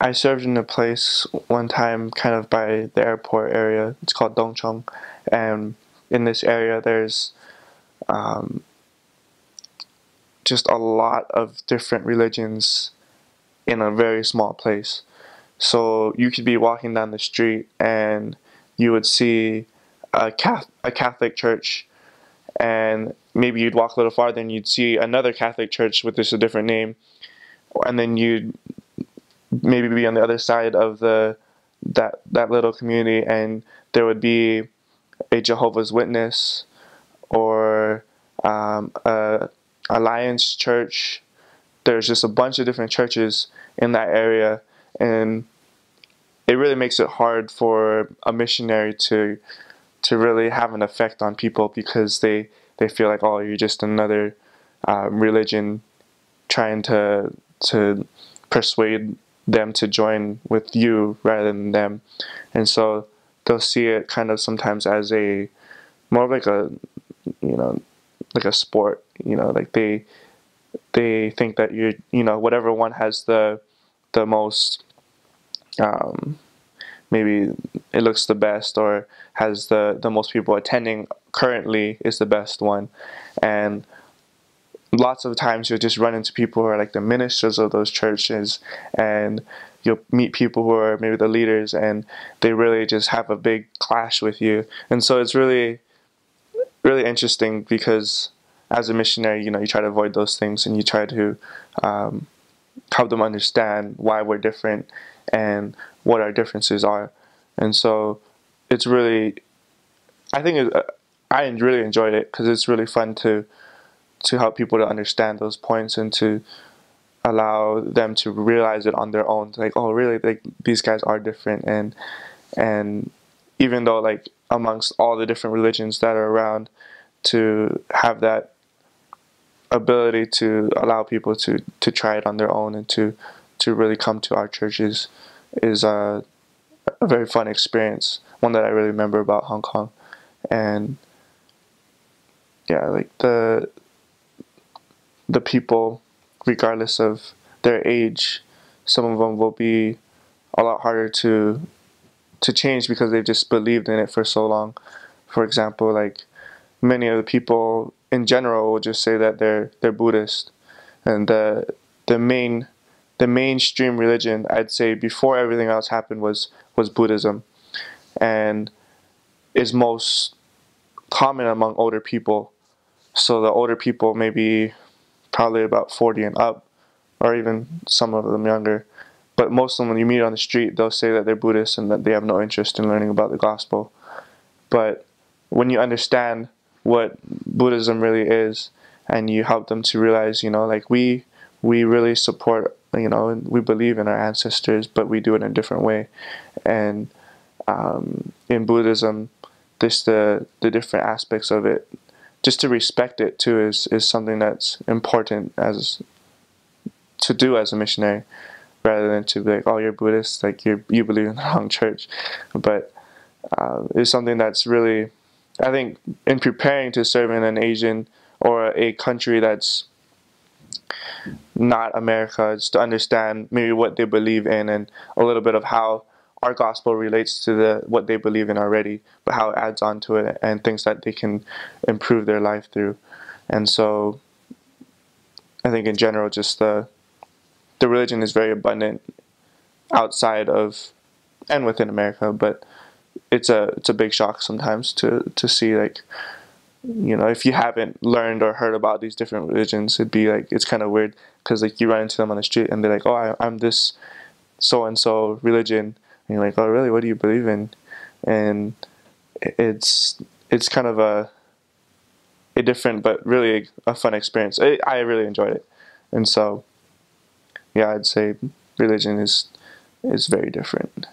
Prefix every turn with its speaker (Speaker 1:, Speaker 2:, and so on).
Speaker 1: I served in a place one time kind of by the airport area. It's called Dongchong. And in this area, there's um, just a lot of different religions in a very small place. So you could be walking down the street and you would see a Catholic church, and maybe you'd walk a little farther and you'd see another Catholic church with just a different name, and then you'd maybe be on the other side of that little community, and there would be a Jehovah's Witness or a Alliance Church. There's just a bunch of different churches in that area, and it really makes it hard for a missionary to really have an effect on people, because they feel like, oh, you're just another religion trying to persuade them to join with you rather than them. And so they'll see it kind of sometimes as a more of like a, you know, like a sport, like they think that whatever one has the most, maybe it looks the best or has the most people attending currently is the best one. And lots of times you'll just run into people who are like the ministers of those churches, and you'll meet people who are maybe the leaders, and they really just have a big clash with you. And so it's really, really interesting, because as a missionary, you try to avoid those things, and you try to help them understand why we're different and what our differences are. And so it's really, I really enjoyed it, because it's really fun to help people to understand those points and to allow them to realize it on their own. Like, oh, really? Like, these guys are different, and even though, like, amongst all the different religions that are around, to have that ability to allow people to try it on their own and to really come to our churches is a very fun experience, one that I really remember about Hong Kong. And yeah, like the people, regardless of their age, some of them will be a lot harder to change, because they've just believed in it for so long. For example, like, many of the people in general will just say that they're Buddhist, and the mainstream religion, I'd say, before everything else happened, was Buddhism, and is most common among older people. So the older people, maybe probably about 40 and up, or even some of them younger. But most of them, when you meet on the street, they'll say that they're Buddhist and that they have no interest in learning about the gospel. But when you understand what Buddhism really is, and you help them to realize, like, we really support, and we believe in our ancestors, but we do it in a different way. And in Buddhism, just the different aspects of it, just to respect it too, is something that's important to do as a missionary, rather than to be like, oh, you're Buddhist, like you believe in the wrong church. But it's something that's really, I think, in preparing to serve in an Asian or a country that's not America, it's to understand maybe what they believe in, and a little bit of how our gospel relates to what they believe in already, but how it adds on to it, and things that they can improve their life through. And so I think in general, just the religion is very abundant outside of and within America, but it's a big shock sometimes to see, like, if you haven't learned or heard about these different religions, it'd be like, it's kind of weird, because like, you run into them on the street and they're like, oh, I'm this so and so religion, and you're like, oh, really? What do you believe in? And it's kind of a different but really a fun experience. I really enjoyed it. And so yeah, I'd say religion is very different.